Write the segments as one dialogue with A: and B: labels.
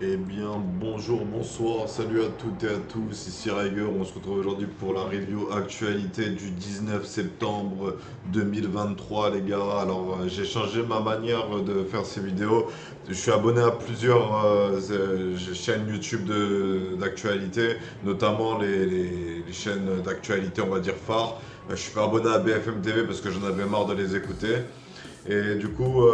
A: Eh bien, bonjour, bonsoir, salut à toutes et à tous, ici Riger. On se retrouve aujourd'hui pour la review actualité du 19 septembre 2023, les gars. Alors, j'ai changé ma manière de faire ces vidéos. Je suis abonné à plusieurs chaînes YouTube d'actualité, notamment les chaînes d'actualité, on va dire phares. Je suis pas abonné à BFM TV parce que j'en avais marre de les écouter. Et du coup,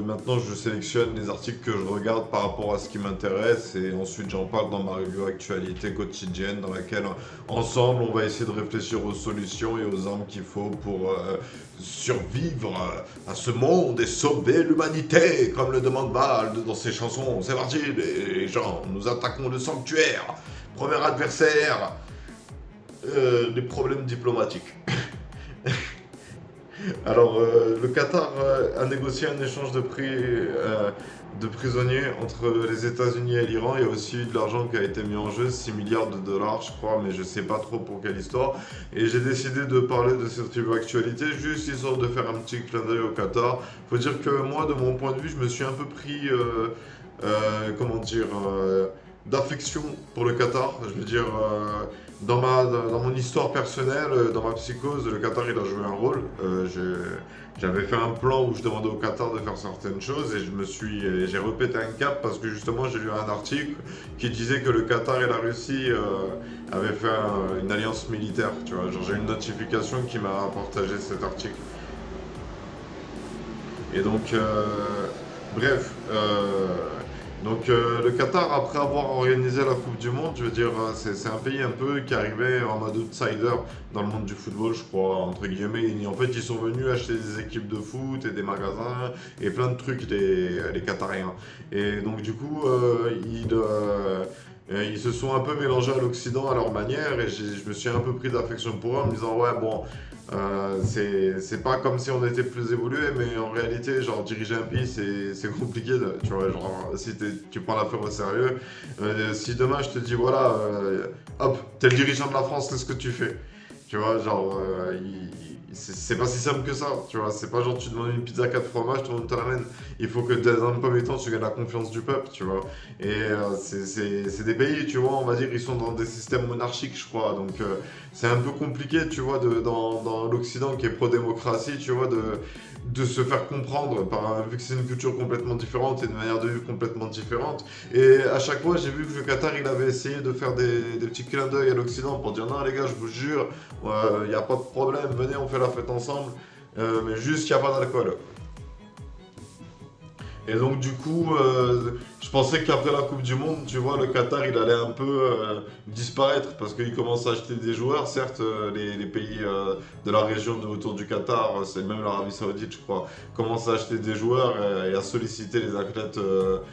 A: maintenant, je sélectionne les articles que je regarde par rapport à ce qui m'intéresse et ensuite j'en parle dans ma review actualité quotidienne dans laquelle, ensemble, on va essayer de réfléchir aux solutions et aux armes qu'il faut pour survivre à ce monde et sauver l'humanité, comme le demande Bald dans ses chansons. C'est parti, les gens, nous attaquons le sanctuaire. Premier adversaire, les problèmes diplomatiques. Alors, le Qatar a négocié un échange de prisonniers entre les États-Unis et l'Iran. Il y a aussi eu de l'argent qui a été mis en jeu, 6 milliards de dollars, je crois, mais je sais pas trop pour quelle histoire. Et j'ai décidé de parler de cette revue actualité, juste histoire de faire un petit clin d'œil au Qatar. Faut dire que moi, de mon point de vue, je me suis un peu pris, comment dire, d'affection pour le Qatar. Je veux dire, dans mon histoire personnelle, dans ma psychose, le Qatar il a joué un rôle. J'avais fait un plan où je demandais au Qatar de faire certaines choses et j'ai repété un cap parce que justement j'ai lu un article qui disait que le Qatar et la Russie avaient fait une alliance militaire. Tu vois, genre j'ai une notification qui m'a partagé cet article. Et donc, bref, le Qatar, après avoir organisé la Coupe du Monde, je veux dire, c'est un pays un peu qui arrivait en mode outsider dans le monde du football, je crois, entre guillemets. Et en fait, ils sont venus acheter des équipes de foot et des magasins et plein de trucs, les Qatariens. Et donc, du coup, ils se sont un peu mélangés à l'Occident à leur manière et je me suis un peu pris d'affection pour eux en me disant, ouais, bon. C'est pas comme si on était plus évolué, mais en réalité, genre, diriger un pays, c'est compliqué, tu vois, genre, si tu prends l'affaire au sérieux, si demain je te dis, voilà, hop, t'es le dirigeant de la France, qu'est-ce que tu fais? Tu vois, genre, c'est pas si simple que ça, tu vois, c'est pas genre tu demandes une pizza 4 fromages, tout le monde te l'amène. Il faut que dans un premier temps, tu gagnes la confiance du peuple, tu vois. Et c'est des pays, tu vois, on va dire, ils sont dans des systèmes monarchiques, je crois, donc c'est un peu compliqué, tu vois, dans l'Occident qui est pro-démocratie, tu vois, de se faire comprendre, vu que c'est une culture complètement différente et une manière de vivre complètement différente. Et à chaque fois, j'ai vu que le Qatar, il avait essayé de faire des petits clins d'œil à l'Occident pour dire non, les gars, je vous jure, il n'y a pas de problème, venez, on fait la fête ensemble, mais juste, il n'y a pas d'alcool. Et donc du coup, je pensais qu'après la Coupe du Monde, tu vois, le Qatar, il allait un peu disparaître parce qu'il commence à acheter des joueurs. Certes, les pays de la région autour du Qatar, c'est même l'Arabie Saoudite, je crois, commencent à acheter des joueurs et à solliciter les athlètes de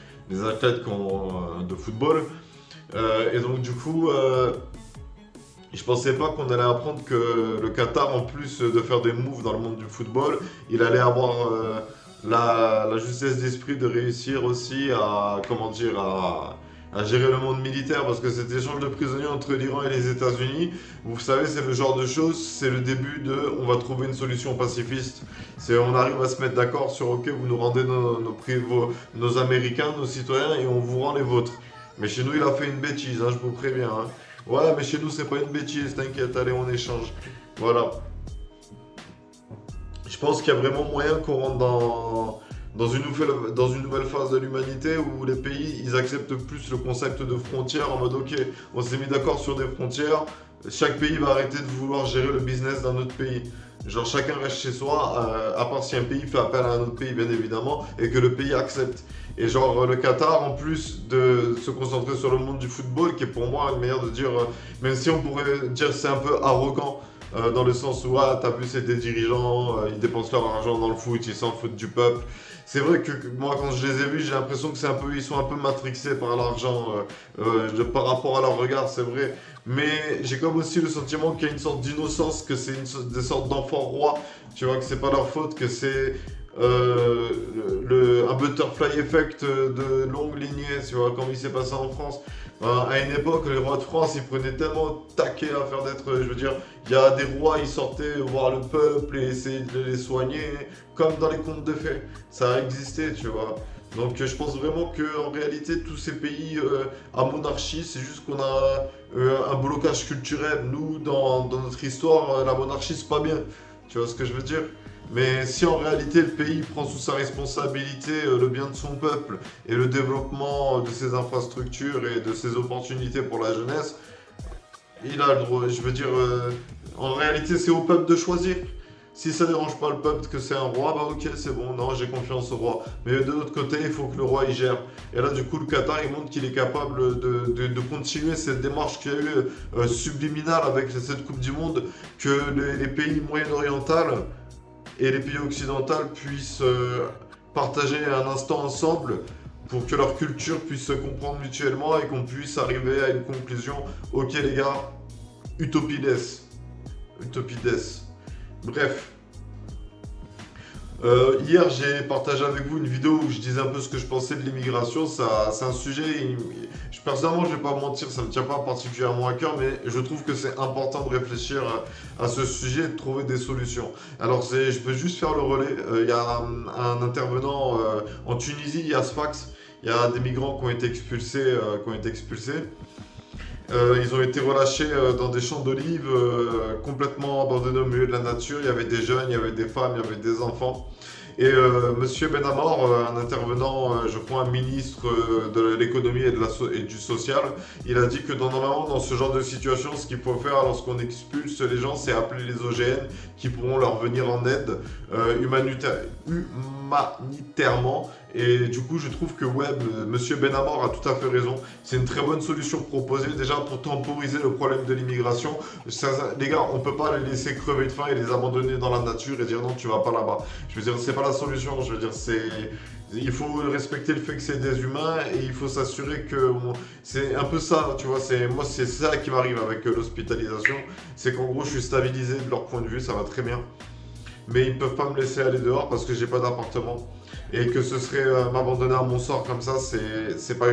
A: football. Et donc du coup, je pensais pas qu'on allait apprendre que le Qatar, en plus de faire des moves dans le monde du football, il allait avoir la justesse d'esprit de réussir aussi à, comment dire, à gérer le monde militaire, parce que cet échange de prisonniers entre l'Iran et les États-Unis, vous savez, c'est le genre de choses, c'est le début de, on va trouver une solution pacifiste. C'est, on arrive à se mettre d'accord sur, ok, vous nous rendez nos Américains, nos citoyens, et on vous rend les vôtres. Mais chez nous, il a fait une bêtise, hein, je vous préviens. Hein. Ouais, mais chez nous, c'est pas une bêtise, t'inquiète, allez, on échange. Voilà. Je pense qu'il y a vraiment moyen qu'on rentre dans une nouvelle phase de l'humanité où les pays ils acceptent plus le concept de frontières en mode ok, on s'est mis d'accord sur des frontières, chaque pays va arrêter de vouloir gérer le business d'un autre pays. Genre chacun reste chez soi, à part si un pays fait appel à un autre pays bien évidemment et que le pays accepte. Et genre le Qatar en plus de se concentrer sur le monde du football qui est pour moi une manière de dire, même si on pourrait dire c'est un peu arrogant dans le sens où ah, t'as vu c'est des dirigeants, ils dépensent leur argent dans le foot, ils s'en foutent du peuple. C'est vrai que moi quand je les ai vus j'ai l'impression que ils sont un peu matrixés par l'argent par rapport à leur regard c'est vrai. Mais j'ai comme aussi le sentiment qu'il y a une sorte d'innocence, que c'est des sortes d'enfants rois, tu vois que c'est pas leur faute, que c'est euh, un butterfly effect de longue lignée, tu vois, comme il s'est passé en France. À une époque, les rois de France, ils prenaient tellement au taquet l'affaire d'être, je veux dire, il y a des rois, ils sortaient voir le peuple et essayer de les soigner, comme dans les contes de fées. Ça a existé, tu vois. Donc je pense vraiment qu'en réalité, tous ces pays à monarchie, c'est juste qu'on a un blocage culturel. Nous, dans notre histoire, la monarchie, c'est pas bien. Tu vois ce que je veux dire? Mais si en réalité le pays prend sous sa responsabilité le bien de son peuple et le développement de ses infrastructures et de ses opportunités pour la jeunesse, il a le droit. Je veux dire, en réalité, c'est au peuple de choisir. Si ça dérange pas le peuple que c'est un roi, bah ok, c'est bon, non, j'ai confiance au roi. Mais de l'autre côté, il faut que le roi y gère. Et là, du coup, le Qatar, il montre qu'il est capable de continuer cette démarche qu'il y a eu subliminale avec cette Coupe du Monde, que les pays moyen-orientaux et les pays occidentaux puissent partager un instant ensemble pour que leur culture puisse se comprendre mutuellement et qu'on puisse arriver à une conclusion. Ok les gars, utopides. Utopides. Bref. Hier, j'ai partagé avec vous une vidéo où je disais un peu ce que je pensais de l'immigration. C'est un sujet, personnellement, je vais pas mentir, ça me tient pas particulièrement à cœur, mais je trouve que c'est important de réfléchir à ce sujet et de trouver des solutions. Alors, je peux juste faire le relais. Il y a un intervenant en Tunisie, il y a Sfax. Il y a des migrants qui ont été expulsés. Ils ont été relâchés dans des champs d'olives complètement abandonnés au milieu de la nature. Il y avait des jeunes, il y avait des femmes, il y avait des enfants. Et Monsieur Benamor, un intervenant, je crois un ministre de l'économie et du social, il a dit que normalement dans ce genre de situation, ce qu'il faut faire lorsqu'on expulse les gens, c'est appeler les OGN qui pourront leur venir en aide humanitairement. Et du coup, je trouve que Monsieur Benamor a tout à fait raison. C'est une très bonne solution proposée déjà pour temporiser le problème de l'immigration. Les gars, on peut pas les laisser crever de faim et les abandonner dans la nature et dire non, tu vas pas là-bas. Je veux dire, c'est pas la solution. Je veux dire, il faut respecter le fait que c'est des humains et il faut s'assurer que c'est un peu ça, tu vois. Moi, c'est ça qui m'arrive avec l'hospitalisation. C'est qu'en gros, je suis stabilisé de leur point de vue, ça va très bien. Mais ils ne peuvent pas me laisser aller dehors parce que j'ai pas d'appartement. Et que ce serait m'abandonner à mon sort comme ça, c'est pas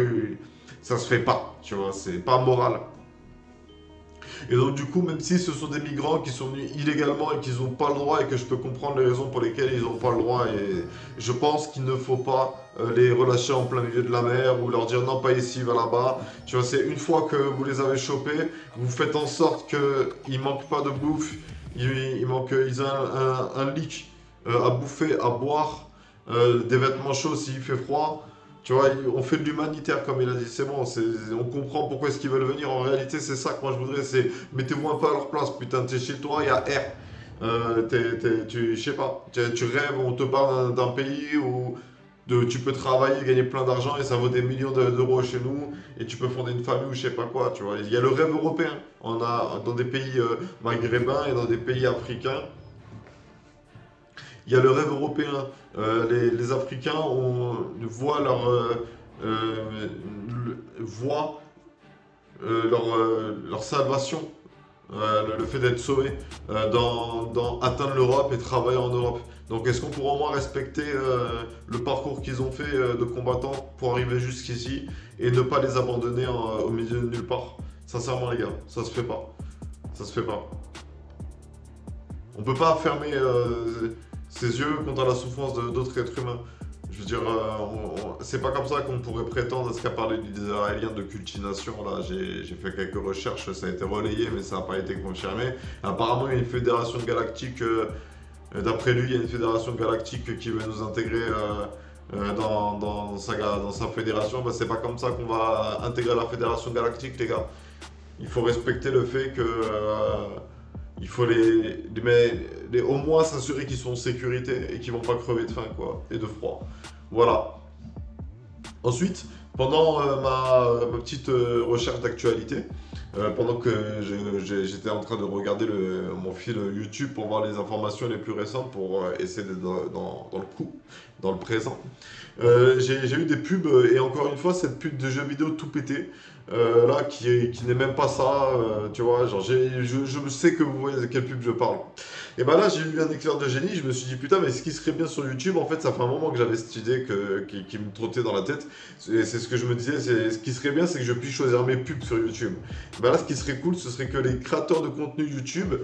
A: ça se fait pas, tu vois, c'est pas moral. Et donc du coup, même si ce sont des migrants qui sont venus illégalement et qu'ils n'ont pas le droit et que je peux comprendre les raisons pour lesquelles ils n'ont pas le droit, et je pense qu'il ne faut pas les relâcher en plein milieu de la mer ou leur dire non pas ici, va là-bas. Tu vois, c'est une fois que vous les avez chopés, vous faites en sorte qu'ils manquent pas de bouffe, ils ont un leak à bouffer, à boire, des vêtements chauds s'il fait froid. Tu vois, on fait de l'humanitaire comme il a dit, c'est bon, on comprend pourquoi est-ce qu'ils veulent venir. En réalité, c'est ça que moi je voudrais, c'est mettez-vous un peu à leur place. Putain, t'es chez toi, il y a R. Je sais pas, tu rêves, on te parle d'un pays où tu peux travailler, gagner plein d'argent et ça vaut des millions d'euros chez nous et tu peux fonder une famille ou je sais pas quoi, tu vois. Il y a le rêve européen. On a dans des pays maghrébins et dans des pays africains. Il y a le rêve européen. Les Africains voient euh, voient, leur salvation, le fait d'être sauvés, dans atteindre l'Europe et travailler en Europe. Donc est-ce qu'on pourra au moins respecter le parcours qu'ils ont fait de combattants pour arriver jusqu'ici et ne pas les abandonner au milieu de nulle part? Sincèrement les gars, ça se fait pas. Ça se fait pas. On peut pas fermer ses yeux contre la souffrance d'autres êtres humains. Je veux dire, c'est pas comme ça qu'on pourrait prétendre à ce qu'a parlé l'Israélien de cultination. Là, j'ai fait quelques recherches, ça a été relayé, mais ça n'a pas été confirmé. Apparemment, il y a une fédération galactique. D'après lui, il y a une fédération galactique qui veut nous intégrer dans sa fédération. Ben, c'est pas comme ça qu'on va intégrer la fédération galactique, les gars. Il faut respecter le fait que il faut au moins s'assurer qu'ils sont en sécurité et qu'ils vont pas crever de faim quoi, et de froid. Voilà. Ensuite, pendant ma petite recherche d'actualité, pendant que j'étais en train de regarder mon fil YouTube pour voir les informations les plus récentes, pour essayer d'être dans le coup, dans le présent, j'ai eu des pubs, et encore une fois, cette pub de jeux vidéo tout pété, là, qui n'est même pas ça, tu vois, genre, je sais que vous voyez de quelle pub je parle. Et ben là, j'ai eu un éclair de génie, je me suis dit, putain, mais ce qui serait bien sur YouTube, en fait, ça fait un moment que j'avais cette idée qui me trottait dans la tête, c'est ce que je me disais, ce qui serait bien, c'est que je puisse choisir mes pubs sur YouTube. Ben là, ce qui serait cool, ce serait que les créateurs de contenu YouTube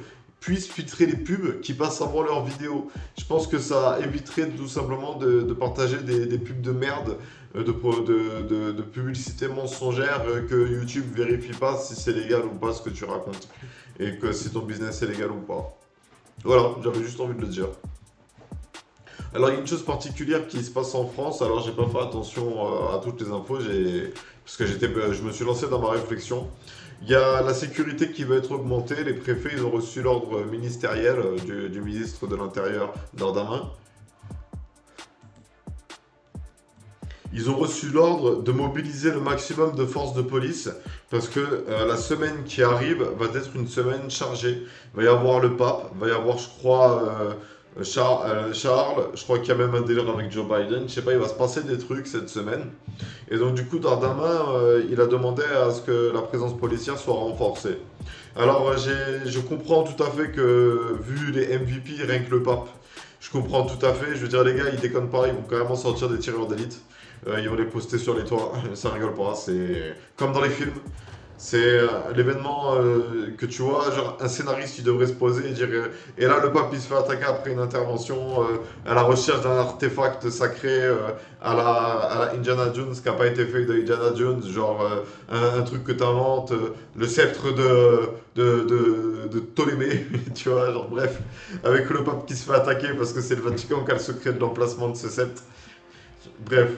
A: puissent filtrer les pubs qui passent avant leurs vidéos. Je pense que ça éviterait tout simplement de partager des pubs de merde, de publicité mensongère que YouTube vérifie pas si c'est légal ou pas ce que tu racontes. Et que si ton business est légal ou pas. Voilà, j'avais juste envie de le dire. Alors, il y a une chose particulière qui se passe en France. Alors, j'ai pas fait attention à toutes les infos, parce que je me suis lancé dans ma réflexion. Il y a la sécurité qui va être augmentée. Les préfets, ils ont reçu l'ordre ministériel du ministre de l'Intérieur, Darmanin. Ils ont reçu l'ordre de mobiliser le maximum de forces de police parce que la semaine qui arrive va être une semaine chargée. Il va y avoir le pape, il va y avoir, je crois, Charles, je crois qu'il y a même un délire avec Joe Biden. Je sais pas, il va se passer des trucs cette semaine. Et donc, du coup, Darmanin, il a demandé à ce que la présence policière soit renforcée. Alors, je comprends tout à fait que, vu les MVP, rien que le pape, je comprends tout à fait. Je veux dire, les gars, ils déconnent pas, ils vont carrément sortir des tireurs d'élite. Ils vont les poster sur les toits, ça rigole pas, c'est comme dans les films. C'est l'événement que tu vois, genre un scénariste qui devrait se poser et dire et là le pape il se fait attaquer après une intervention à la recherche d'un artefact sacré à la Indiana Jones qui n'a pas été fait de Indiana Jones, genre un truc que tu inventes, le sceptre de Ptolémée, tu vois, genre bref, avec le pape qui se fait attaquer parce que c'est le Vatican qui a le secret de l'emplacement de ce sceptre. Bref.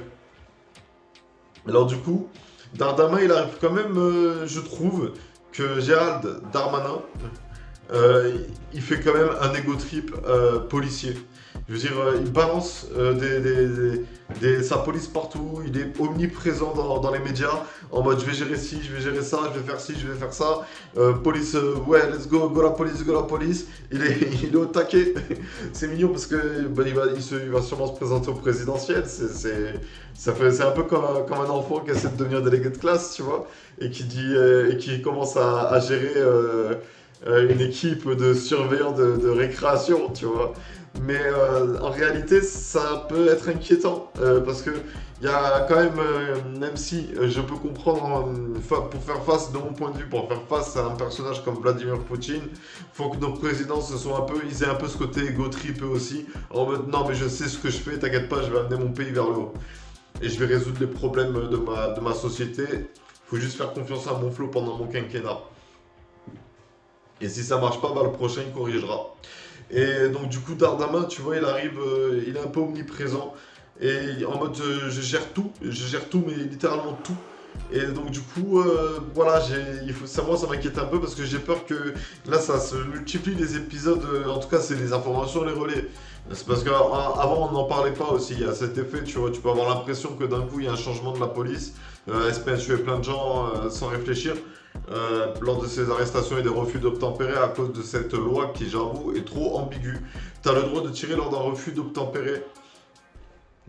A: Alors du coup, Darmanin, il arrive quand même, je trouve, que Gérald Darmanin, il fait quand même un ego trip policier. Je veux dire, il balance sa police partout, il est omniprésent dans les médias, en mode je vais gérer ci, je vais gérer ça, je vais faire ci, je vais faire ça. Police, ouais, let's go, go la police, go la police. Il est au taquet. C'est mignon parce que il va sûrement se présenter au présidentiel. C'est un peu comme un enfant qui essaie de devenir délégué de classe, tu vois, et qui commence à gérer une équipe de surveillants de récréation, tu vois. Mais en réalité, ça peut être inquiétant parce que il y a quand même, même si je peux comprendre, pour faire face, de mon point de vue, pour faire face à un personnage comme Vladimir Poutine, faut que nos présidents ils aient un peu ce côté ego trip eux aussi, en mode non mais je sais ce que je fais, t'inquiète pas, je vais amener mon pays vers le haut et je vais résoudre les problèmes de ma société. Faut juste faire confiance à mon flow pendant mon quinquennat. Et si ça marche pas, bah, le prochain il corrigera. Et donc du coup Darmanin, tu vois, il arrive, il est un peu omniprésent et en mode je gère tout mais littéralement tout. Et donc du coup, voilà, moi ça m'inquiète un peu parce que j'ai peur que là ça se multiplie les épisodes, en tout cas c'est les informations, les relais. C'est parce qu'avant on n'en parlait pas aussi, il y a cet effet, tu vois, tu peux avoir l'impression que d'un coup il y a un changement de la police, elle se met à tuer plein de gens sans réfléchir. Lors de ces arrestations et des refus d'obtempérer à cause de cette loi qui, j'avoue, est trop ambiguë. Tu as le droit de tirer lors d'un refus d'obtempérer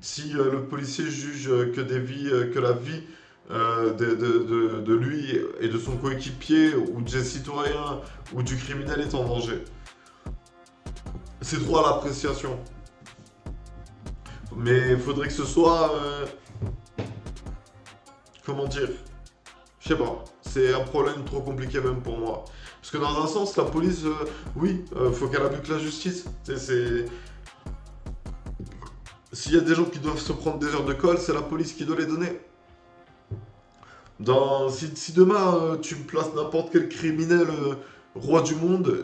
A: si le policier juge que la vie de lui et de son coéquipier ou des citoyens ou du criminel est en danger. C'est droit à l'appréciation. Mais il faudrait que ce soit... comment dire? Je sais pas. C'est un problème trop compliqué même pour moi. Parce que dans un sens, la police, oui, faut qu'elle applique la justice. S'il y a des gens qui doivent se prendre des heures de colle, c'est la police qui doit les donner. Si demain tu me places n'importe quel criminel roi du monde,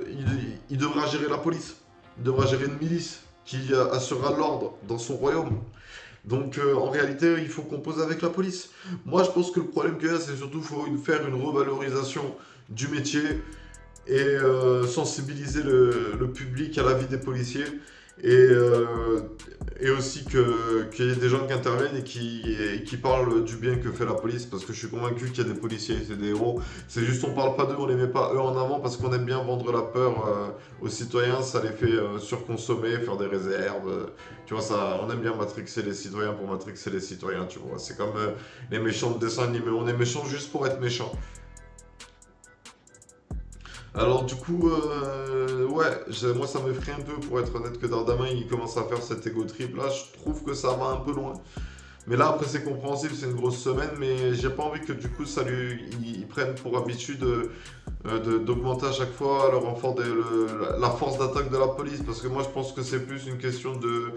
A: il devra gérer la police. Il devra gérer une milice qui assurera l'ordre dans son royaume. Donc en réalité, il faut composer avec la police. Moi, je pense que le problème qu'il y a, c'est surtout qu'il faut faire une revalorisation du métier et sensibiliser le public à la vie des policiers et aussi qu'il y ait des gens qui interviennent et qui parlent du bien que fait la police, parce que je suis convaincu qu'il y a des policiers, c'est des héros. C'est juste on parle pas d'eux, on les met pas eux en avant parce qu'on aime bien vendre la peur aux citoyens, ça les fait surconsommer, faire des réserves. Tu vois, ça, on aime bien matrixer les citoyens pour matrixer les citoyens, tu vois. C'est comme les méchants de dessins animés, on est méchant juste pour être méchant. Alors du coup, ouais, moi ça m'effraie un peu pour être honnête que Darmanin il commence à faire cet ego trip là, je trouve que ça va un peu loin. Mais là, après, c'est compréhensible, c'est une grosse semaine, mais j'ai pas envie que du coup, ils prennent pour habitude d'augmenter à chaque fois le renfort la force d'attaque de la police, parce que moi, je pense que c'est plus une question de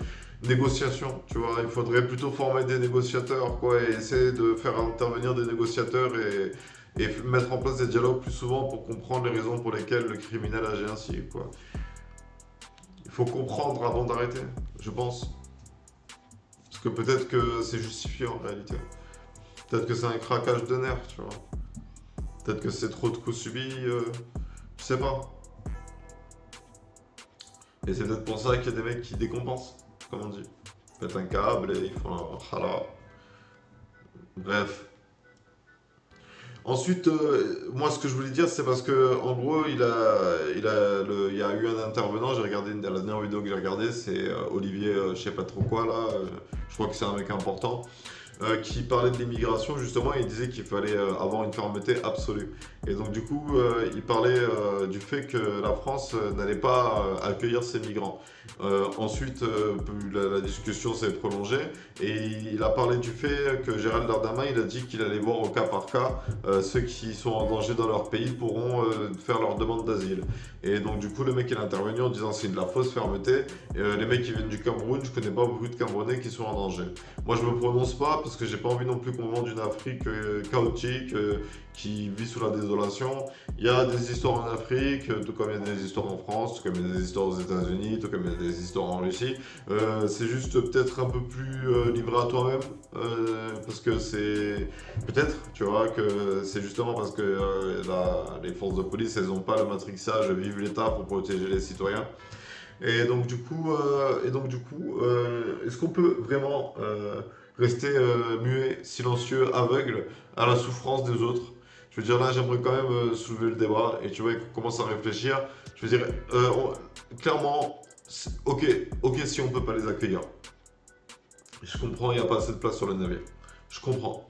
A: négociation, tu vois. Il faudrait plutôt former des négociateurs, quoi, et essayer de faire intervenir des négociateurs et mettre en place des dialogues plus souvent pour comprendre les raisons pour lesquelles le criminel agit ainsi, quoi. Il faut comprendre avant d'arrêter, je pense. Parce que peut-être que c'est justifié en réalité. Peut-être que c'est un craquage de nerfs, tu vois. Peut-être que c'est trop de coups subis, je sais pas. Et c'est peut-être pour ça qu'il y a des mecs qui décompensent, comme on dit. Ils pètent un câble et ils font un khala. Bref. Ensuite, moi ce que je voulais dire, c'est parce que en gros, il y a eu un intervenant, j'ai regardé la dernière vidéo que j'ai regardée, c'est Olivier, je sais pas trop quoi là, je crois que c'est un mec important, qui parlait de l'immigration justement, et il disait qu'il fallait avoir une fermeté absolue. Et donc du coup, il parlait du fait que la France n'allait pas accueillir ces migrants. Ensuite, la discussion s'est prolongée et il a parlé du fait que Gérald Darmanin, il a dit qu'il allait voir au cas par cas ceux qui sont en danger dans leur pays pourront faire leur demande d'asile. Et donc du coup, le mec il est intervenu en disant c'est de la fausse fermeté. Les mecs qui viennent du Cameroun, je connais pas beaucoup de Camerounais qui sont en danger. Moi je me prononce pas parce que j'ai pas envie non plus qu'on vende une Afrique chaotique qui vit sous la désolation. Il y a des histoires en Afrique, tout comme il y a des histoires en France, tout comme il y a des histoires aux États-Unis, tout comme il y a des histoires en Russie. C'est juste peut-être un peu plus livré à toi-même, parce que c'est peut-être, tu vois, que c'est justement parce que les forces de police, elles n'ont pas le matrixage vive l'État pour protéger les citoyens. Et donc du coup, est-ce qu'on peut vraiment rester muet, silencieux, aveugle à la souffrance des autres? Je veux dire, là, j'aimerais quand même soulever le débat et tu vois, qu'on commence à réfléchir. Je veux dire, clairement, ok, si on peut pas les accueillir. Je comprends, il n'y a pas assez de place sur le navire. Je comprends.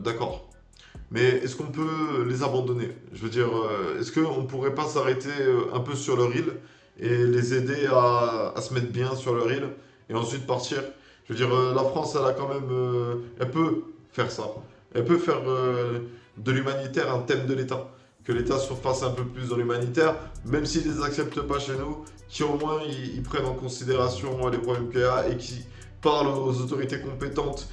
A: D'accord. Mais est-ce qu'on peut les abandonner? Je veux dire, est-ce qu'on ne pourrait pas s'arrêter un peu sur leur île et les aider à se mettre bien sur leur île et ensuite partir? Je veux dire, la France, elle a quand même, elle peut faire ça. Elle peut faire de l'humanitaire un thème de l'État. Que l'État se fasse un peu plus dans l'humanitaire, même s'ils ne les acceptent pas chez nous, qu'au moins ils prennent en considération les problèmes qu'il y a et qui parlent aux autorités compétentes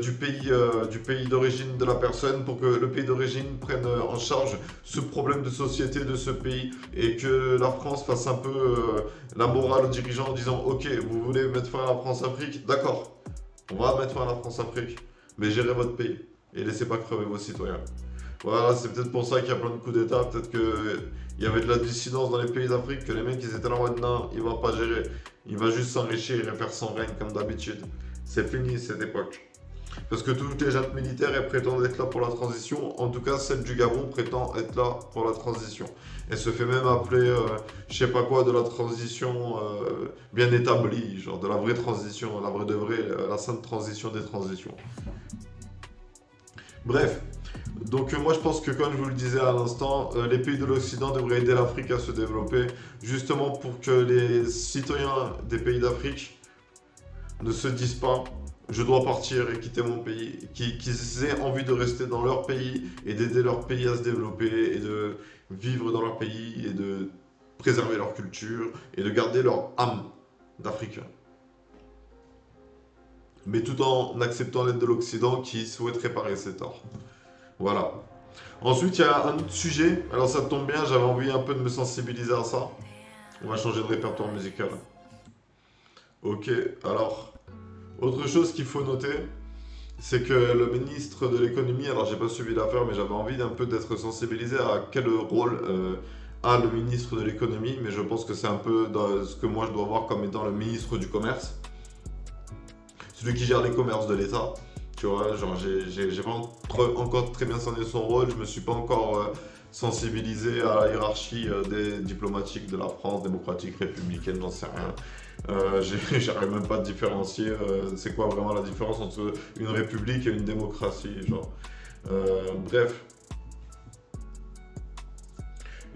A: du pays d'origine de la personne pour que le pays d'origine prenne en charge ce problème de société de ce pays et que la France fasse un peu la morale aux dirigeants en disant ok, vous voulez mettre fin à la France-Afrique, d'accord, on va mettre fin à la France-Afrique, mais gérez votre pays et laissez pas crever vos citoyens. Voilà, c'est peut-être pour ça qu'il y a plein de coups d'État, peut-être qu'il y avait de la dissidence dans les pays d'Afrique, que les mecs ils étaient là en mode non, il va pas gérer, il va juste s'enrichir et faire son règne comme d'habitude. C'est fini cette époque. Parce que toutes les juntes militaires elles prétendent être là pour la transition, en tout cas celle du Gabon prétend être là pour la transition. Elle se fait même appeler, je sais pas quoi, de la transition bien établie, genre de la vraie transition, la vraie de vraie, la sainte transition des transitions. Bref. Donc moi je pense que comme je vous le disais à l'instant, les pays de l'Occident devraient aider l'Afrique à se développer, justement pour que les citoyens des pays d'Afrique ne se disent pas je dois partir et quitter mon pays, qu'ils aient envie de rester dans leur pays et d'aider leur pays à se développer et de vivre dans leur pays et de préserver leur culture et de garder leur âme d'Africain. Mais tout en acceptant l'aide de l'Occident qui souhaite réparer ses torts. Voilà. Ensuite, il y a un autre sujet. Alors ça tombe bien, j'avais envie un peu de me sensibiliser à ça. On va changer de répertoire musical. Ok, alors, autre chose qu'il faut noter, c'est que le ministre de l'économie, alors j'ai pas suivi l'affaire, mais j'avais envie d'un peu d'être sensibilisé à quel rôle a le ministre de l'économie, mais je pense que c'est un peu dans ce que moi je dois voir comme étant le ministre du commerce. Celui qui gère les commerces de l'État. Tu vois, genre j'ai pas encore très bien cerné son rôle, je me suis pas encore sensibilisé à la hiérarchie des diplomatiques de la France, démocratique, républicaine, j'en sais rien. J'arrive même pas à différencier c'est quoi vraiment la différence entre une république et une démocratie, genre. Bref.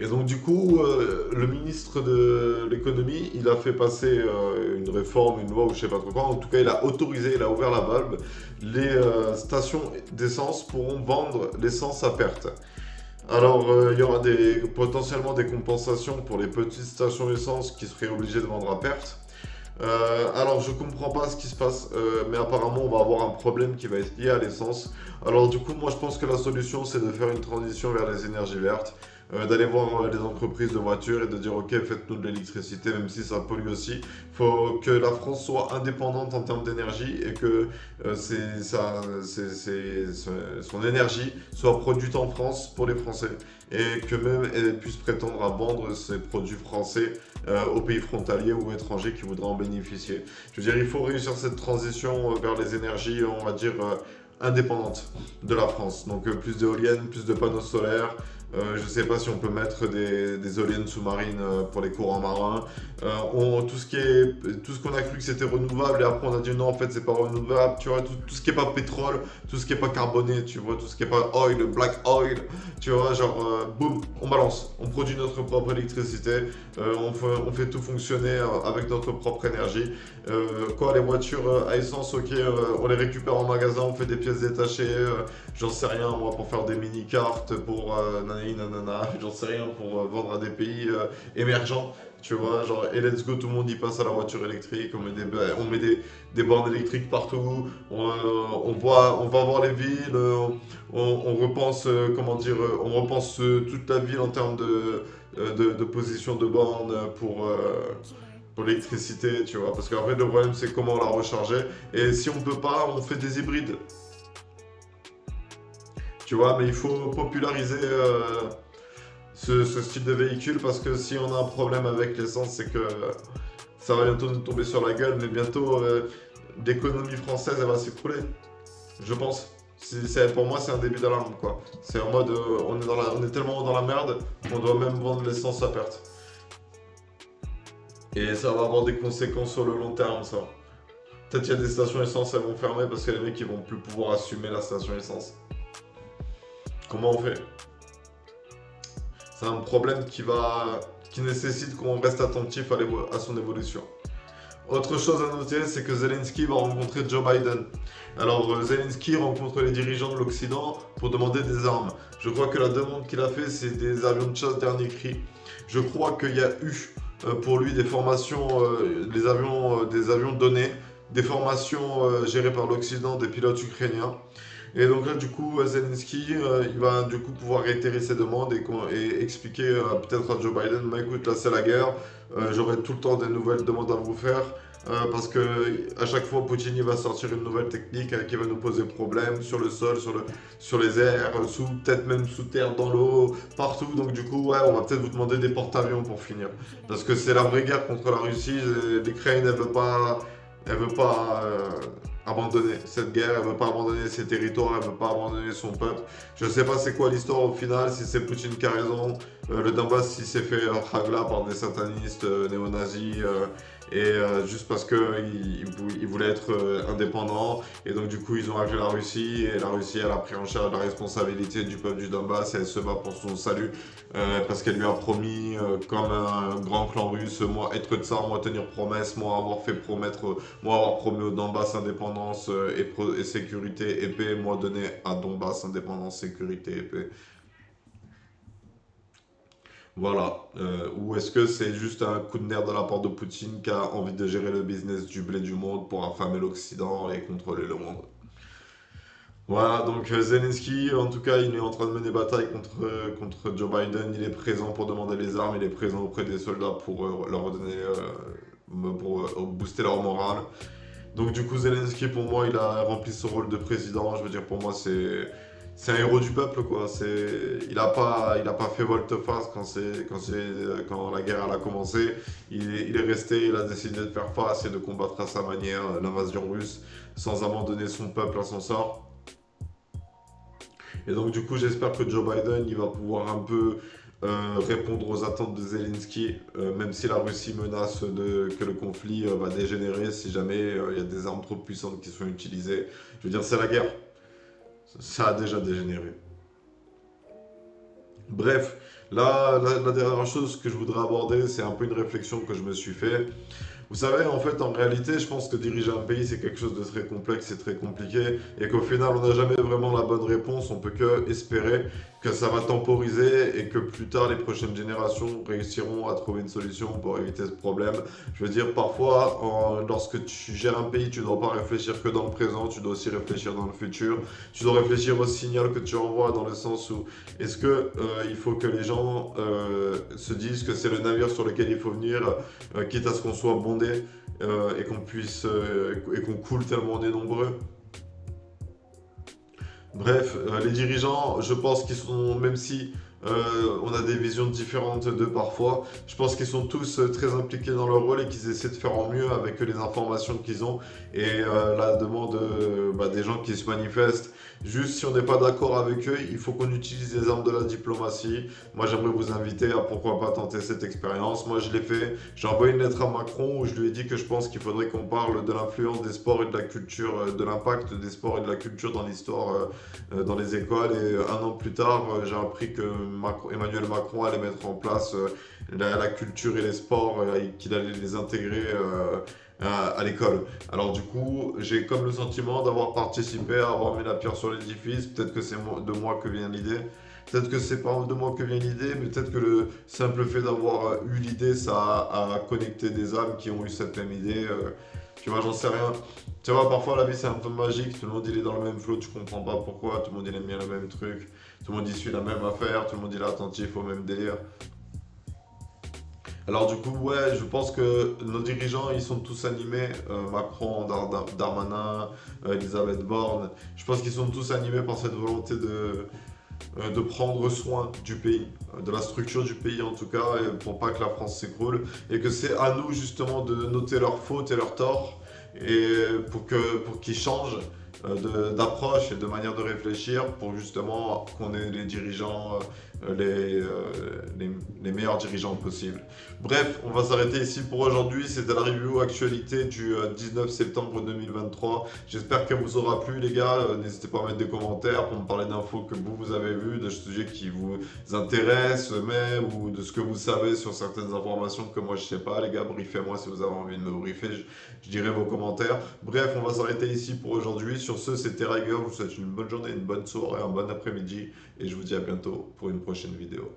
A: Et donc du coup, le ministre de l'économie, il a fait passer une réforme, une loi ou je sais pas trop quoi. En tout cas, il a autorisé, il a ouvert la valve. Les stations d'essence pourront vendre l'essence à perte. Alors, il y aura potentiellement des compensations pour les petites stations d'essence qui seraient obligées de vendre à perte. Alors, je comprends pas ce qui se passe, mais apparemment, on va avoir un problème qui va être lié à l'essence. Alors, du coup, moi, je pense que la solution, c'est de faire une transition vers les énergies vertes, d'aller voir les entreprises de voitures et de dire, ok, faites-nous de l'électricité, même si ça pollue aussi. Il faut que la France soit indépendante en termes d'énergie et que son énergie soit produite en France pour les Français et que même elle puisse prétendre à vendre ses produits français aux pays frontaliers ou étrangers qui voudraient en bénéficier. Je veux dire, il faut réussir cette transition vers les énergies, on va dire, indépendantes de la France. Donc plus d'éoliennes, plus de panneaux solaires. Je ne sais pas si on peut mettre des éoliennes sous-marines pour les courants marins. Tout ce qu'on a cru que c'était renouvelable et après on a dit non, en fait c'est pas renouvelable. Tu vois, tout ce qui est pas pétrole, tout ce qui est pas carboné, tu vois, tout ce qui est pas oil, black oil, tu vois, genre boum, on balance. On produit notre propre électricité, on fait tout fonctionner avec notre propre énergie. Les voitures à essence, ok, on les récupère en magasin, on fait des pièces détachées, j'en sais rien, moi, pour faire des mini-cartes, pour nanani nanana, j'en sais rien, pour vendre à des pays émergents. Tu vois, genre, et let's go, tout le monde y passe à la voiture électrique, on met des bornes électriques partout, on va voir les villes, on repense, comment dire, on repense toute la ville en termes de position de bornes pour l'électricité, tu vois. Parce qu'en fait, le problème, c'est comment la recharger. Et si on peut pas, on fait des hybrides. Tu vois, mais il faut populariser ce style de véhicule parce que si on a un problème avec l'essence, c'est que ça va bientôt nous tomber sur la gueule, mais bientôt l'économie française, elle va s'écrouler. Je pense. Pour moi, c'est un début d'alarme, quoi. C'est en mode, on est tellement dans la merde qu'on doit même vendre l'essence à perte. Et ça va avoir des conséquences sur le long terme, ça. Peut-être qu'il y a des stations essence, elles vont fermer parce que les mecs, ils vont plus pouvoir assumer la station essence. Comment on fait? C'est un problème qui nécessite qu'on reste attentif à son évolution. Autre chose à noter, c'est que Zelensky va rencontrer Joe Biden. Alors, Zelensky rencontre les dirigeants de l'Occident pour demander des armes. Je crois que la demande qu'il a fait, c'est des avions de chasse dernier cri. Je crois qu'il y a eu pour lui des formations, des avions donnés, des formations gérées par l'Occident, des pilotes ukrainiens. Et donc là, du coup, Zelensky, il va du coup pouvoir réitérer ses demandes et expliquer peut-être à Joe Biden, bah écoute, là c'est la guerre, j'aurai tout le temps des nouvelles demandes à vous faire, parce que à chaque fois, Poutine il va sortir une nouvelle technique qui va nous poser problème sur le sol, sur les airs, peut-être même sous terre, dans l'eau, partout. Donc du coup, ouais, on va peut-être vous demander des porte-avions pour finir. Parce que c'est la vraie guerre contre la Russie, l'Ukraine, elle veut pas abandonner cette guerre, elle veut pas abandonner ses territoires, elle veut pas abandonner son peuple. Je sais pas c'est quoi l'histoire au final, si c'est Poutine qui a raison, le Donbass s'il s'est fait ragla par des satanistes néo-nazis juste parce qu'il voulait être indépendant et donc du coup ils ont appelé la Russie et la Russie elle a pris en charge la responsabilité du peuple du Donbass et elle se bat pour son salut parce qu'elle lui a promis comme un grand clan russe, moi être tsar, moi tenir promesse, moi avoir promis au Donbass indépendance et sécurité et paix, moi donner à Donbass indépendance, sécurité et paix. Voilà. Ou est-ce que c'est juste un coup de nerf de la part de Poutine qui a envie de gérer le business du blé du monde pour affamer l'Occident et contrôler le monde? Voilà, donc Zelensky, en tout cas, il est en train de mener bataille contre Joe Biden. Il est présent pour demander les armes, il est présent auprès des soldats pour leur donner, pour booster leur morale. Donc du coup, Zelensky, pour moi, il a rempli son rôle de président. Je veux dire, pour moi, c'est un héros du peuple, quoi. Il a pas fait volte-face quand la guerre elle a commencé. Il est resté, il a décidé de faire face et de combattre à sa manière l'invasion russe sans abandonner son peuple à son sort. Et donc du coup, j'espère que Joe Biden, il va pouvoir un peu répondre aux attentes de Zelensky, même si la Russie menace que le conflit va dégénérer si jamais il y a des armes trop puissantes qui sont utilisées. Je veux dire, c'est la guerre. Ça a déjà dégénéré. Bref, là, la dernière chose que je voudrais aborder, c'est un peu une réflexion que je me suis fait. Vous savez, en fait, en réalité, je pense que diriger un pays, c'est quelque chose de très complexe et très compliqué, et qu'au final, on n'a jamais vraiment la bonne réponse. On peut que espérer que ça va temporiser et que plus tard, les prochaines générations réussiront à trouver une solution pour éviter ce problème. Je veux dire, parfois, lorsque tu gères un pays, tu ne dois pas réfléchir que dans le présent, tu dois aussi réfléchir dans le futur. Tu dois réfléchir au signal que tu envoies dans le sens où est-ce que il faut que les gens se disent que c'est le navire sur lequel il faut venir, quitte à ce qu'on soit bondé et qu'on puisse et qu'on coule tellement on est nombreux. Bref, les dirigeants, je pense qu'ils sont, même si on a des visions différentes d'eux parfois, je pense qu'ils sont tous très impliqués dans leur rôle et qu'ils essaient de faire en mieux avec les informations qu'ils ont et la demande des gens qui se manifestent. Juste si on n'est pas d'accord avec eux, il faut qu'on utilise les armes de la diplomatie. Moi, j'aimerais vous inviter à pourquoi pas tenter cette expérience. Moi, je l'ai fait. J'ai envoyé une lettre à Macron où je lui ai dit que je pense qu'il faudrait qu'on parle de l'influence des sports et de la culture, de l'impact des sports et de la culture dans l'histoire dans les écoles. Et un an plus tard, j'ai appris que Emmanuel Macron allait mettre en place la culture et les sports et qu'il allait les intégrer à l'école. Alors du coup, j'ai comme le sentiment d'avoir participé, à avoir mis la pierre sur l'édifice. Peut-être que c'est de moi que vient l'idée. Peut-être que c'est pas de moi que vient l'idée, mais peut-être que le simple fait d'avoir eu l'idée, ça a connecté des âmes qui ont eu cette même idée. Tu vois, j'en sais rien. Tu vois, parfois la vie c'est un peu magique, tout le monde il est dans le même flow, tu comprends pas pourquoi, tout le monde il aime bien le même truc, tout le monde il suit la même affaire, tout le monde il est attentif au même délire. Alors du coup, ouais, je pense que nos dirigeants ils sont tous animés, Macron, Darmanin, Elisabeth Borne, je pense qu'ils sont tous animés par cette volonté de prendre soin du pays, de la structure du pays en tout cas, pour pas que la France s'écroule, et que c'est à nous justement de noter leurs fautes et leurs torts, et pour qu'ils changent d'approche et de manière de réfléchir, pour justement qu'on ait les dirigeants, les meilleurs dirigeants possibles. Bref, on va s'arrêter ici pour aujourd'hui. C'était la review actualité du 19 septembre 2023. J'espère qu'elle vous aura plu, les gars. N'hésitez pas à mettre des commentaires pour me parler d'infos que vous avez vues, de sujets qui vous intéressent même, ou de ce que vous savez sur certaines informations que moi je sais pas. Les gars, briefez-moi si vous avez envie de me briefer. Je dirai vos commentaires. Bref, on va s'arrêter ici pour aujourd'hui. Sur ce, c'était Riger. Je vous souhaite une bonne journée, une bonne soirée, un bon après-midi. Et je vous dis à bientôt pour une prochaine vidéo.